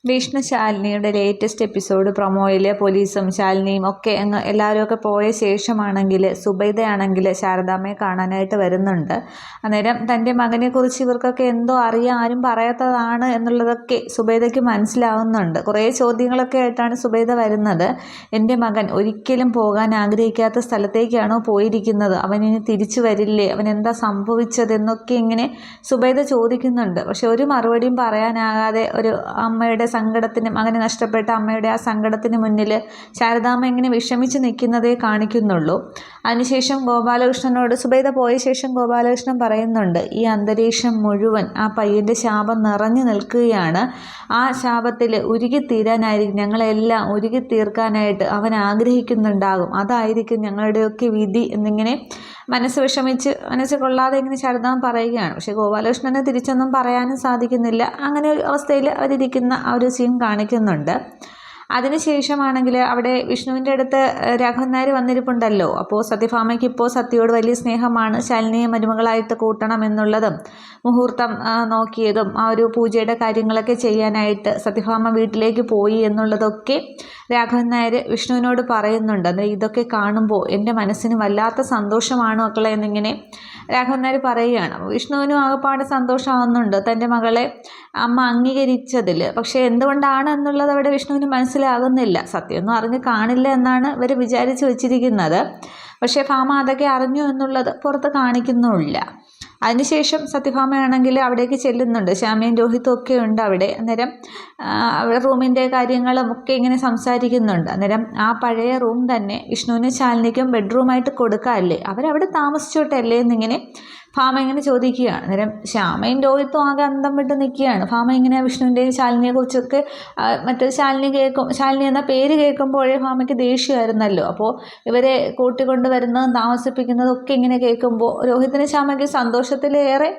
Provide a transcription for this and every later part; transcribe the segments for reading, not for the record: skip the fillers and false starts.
Vishnu ശാലിനിയുടെ latest episode പ്രൊമോയിൽ പോലീസും ശാലിനിയും ഒക്കെ എല്ലാവരും പോയ ശേഷമാണെങ്കിൽ സുബൈദയാണെങ്കിൽ ശാരദാമ്മയെ കാണാനായിട്ട് വരുന്നുണ്ട്. അന്നേരം തൻ്റെ മകനെക്കുറിച്ച് ഇവർക്കൊക്കെ എന്തോ അറിയാം, ആരും പറയാത്തതാണ് എന്നുള്ളതൊക്കെ സുബൈദയ്ക്ക് മനസ്സിലാവുന്നുണ്ട്. കുറേ ചോദ്യങ്ങളൊക്കെ ആയിട്ടാണ് സുബൈദ വരുന്നത്. എൻ്റെ മകൻ ഒരിക്കലും പോകാൻ ആഗ്രഹിക്കാത്ത സ്ഥലത്തേക്കാണോ പോയിരിക്കുന്നത്, അവനിനി തിരിച്ചു വരില്ലേ, അവൻ എന്താ സംഭവിച്ചതെന്നൊക്കെ ഇങ്ങനെ സുബൈദ ചോദിക്കുന്നുണ്ട്. പക്ഷെ ഒരു മറുപടിയും പറയാനാകാതെ ഒരു അമ്മയുടെ സങ്കടത്തിനും അങ്ങനെ നഷ്ടപ്പെട്ട അമ്മയുടെ ആ സങ്കടത്തിന് മുന്നിൽ ശാരദാമ്മ ഇങ്ങനെ വിഷമിച്ച് നിൽക്കുന്നതേ കാണിക്കുന്നുള്ളൂ. അതിനുശേഷം ഗോപാലകൃഷ്ണനോട് സുബൈദ പോയ ശേഷം ഗോപാലകൃഷ്ണൻ പറയുന്നുണ്ട്, ഈ അന്തരീക്ഷം മുഴുവൻ ആ പയ്യൻ്റെ ശാപം നിറഞ്ഞു നിൽക്കുകയാണ്. ആ ശാപത്തിൽ ഉരുകിത്തീരാനായിരിക്കും, ഞങ്ങളെല്ലാം ഉരുകിത്തീർക്കാനായിട്ട് അവൻ ആഗ്രഹിക്കുന്നുണ്ടാകും, അതായിരിക്കും ഞങ്ങളുടെയൊക്കെ വിധി എന്നിങ്ങനെ മനസ്സ് വിഷമിച്ച് മനസ്സ് കൊള്ളാതെ ഇങ്ങനെ ശാരദാമ്മ പറയുകയാണ്. പക്ഷേ ഗോപാലകൃഷ്ണന് തിരിച്ചൊന്നും പറയാനും സാധിക്കുന്നില്ല. അങ്ങനെ ഒരു അവസ്ഥയിൽ അവരിയ്ക്കുന്ന ആ ഒരു സീൻ കാണിക്കുന്നുണ്ട്. അതിനുശേഷമാണെങ്കിൽ അവിടെ വിഷ്ണുവിൻ്റെ അടുത്ത് രാഘവൻ നായർ വന്നിരിപ്പുണ്ടല്ലോ. അപ്പോൾ സത്യഭാമയ്ക്ക് ഇപ്പോൾ സത്യയോട് വലിയ സ്നേഹമാണ്, ശാലിനിയെ മരുമകളായിട്ട് കൂട്ടണം എന്നുള്ളതും മുഹൂർത്തം നോക്കിയതും ആ ഒരു പൂജയുടെ കാര്യങ്ങളൊക്കെ ചെയ്യാനായിട്ട് സത്യഭാമ വീട്ടിലേക്ക് പോയി എന്നുള്ളതൊക്കെ രാഘവൻ നായർ വിഷ്ണുവിനോട് പറയുന്നുണ്ട്. അത് ഇതൊക്കെ കാണുമ്പോൾ എൻ്റെ മനസ്സിന് വല്ലാത്ത സന്തോഷമാണ് മക്കളെ എന്നിങ്ങനെ രാഘവൻ നായർ പറയുകയാണ്. വിഷ്ണുവിനും ആകെപ്പാട് സന്തോഷമാവുന്നുണ്ട് തൻ്റെ മകളെ അമ്മ അംഗീകരിച്ചതിൽ. പക്ഷേ എന്തുകൊണ്ടാണ് എന്നുള്ളത് അവിടെ വിഷ്ണുവിന് മനസ്സിലാകുന്നില്ല. സത്യമൊന്നും അറിഞ്ഞ് കാണില്ല എന്നാണ് ഇവർ വിചാരിച്ച് വെച്ചിരിക്കുന്നത്. പക്ഷേ ഭാമ അതൊക്കെ അറിഞ്ഞു എന്നുള്ളത് പുറത്ത് കാണിക്കുന്നുമില്ല. അതിനുശേഷം സത്യഭാമയാണെങ്കിൽ അവിടേക്ക് ചെല്ലുന്നുണ്ട്. ശ്യാമയും രോഹിത്തും ഒക്കെ ഉണ്ട് അവിടെ. അന്നേരം അവിടെ റൂമിൻ്റെ കാര്യങ്ങളും ഒക്കെ ഇങ്ങനെ സംസാരിക്കുന്നുണ്ട്. അന്നേരം ആ പഴയ റൂം തന്നെ വിഷ്ണുവിനും ശാലിനിക്കും ബെഡ്റൂമായിട്ട് കൊടുക്കാമല്ലേ, അവരവിടെ താമസിച്ചോട്ടല്ലേ എന്നിങ്ങനെ ഭാമ ഇങ്ങനെ ചോദിക്കുകയാണ്. അന്നേരം ശ്യാമയും രോഹിത്തും ആകെ അന്തം വിട്ട് നിൽക്കുകയാണ്. ഭാമ ഇങ്ങനെ വിഷ്ണുവിൻ്റെയും ശാലിനിയെ കുറിച്ചൊക്കെ മറ്റൊരു ശാലിനി എന്ന പേര് കേൾക്കുമ്പോഴേ ഭാമയ്ക്ക് ദേഷ്യമായിരുന്നല്ലോ. അപ്പോൾ ഇവരെ കൂട്ടിക്കൊണ്ട് വരുന്നതും താമസിപ്പിക്കുന്നതും ഒക്കെ ഇങ്ങനെ കേൾക്കുമ്പോൾ രോഹിത്തിന് ശ്യാമയ്ക്ക് സന്തോഷത്തിലേറെ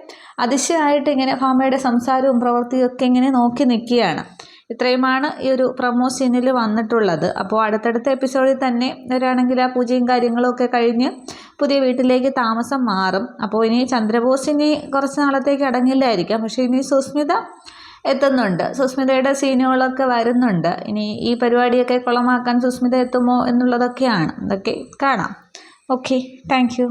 അതിശയമായിട്ട് ഇങ്ങനെ ഭാമയുടെ സംസാരവും പ്രവൃത്തിയും ഒക്കെ ഇങ്ങനെ നോക്കി നിൽക്കുകയാണ്. ഇത്രയുമാണ് ഈ ഒരു പ്രൊമോ സീനിൽ വന്നിട്ടുള്ളത്. അപ്പോൾ അടുത്തടുത്ത എപ്പിസോഡിൽ തന്നെ ഇവരാണെങ്കിൽ ആ പൂജയും കാര്യങ്ങളും ഒക്കെ കഴിഞ്ഞ് പുതിയ വീട്ടിലേക്ക് താമസം മാറും. അപ്പോൾ ഇനി ചന്ദ്രബോസ് ഇനി കുറച്ച് നാളത്തേക്ക് അടങ്ങില്ലായിരിക്കാം. പക്ഷേ ഇനി സുസ്മിത എത്തുന്നുണ്ട്, സുസ്മിതയുടെ സീനുകളൊക്കെ വരുന്നുണ്ട്. ഇനി ഈ പരിപാടിയൊക്കെ കുളമാക്കാൻ സുസ്മിത എത്തുമോ എന്നുള്ളതൊക്കെയാണ്. ഇതൊക്കെ കാണാം. Okay, thank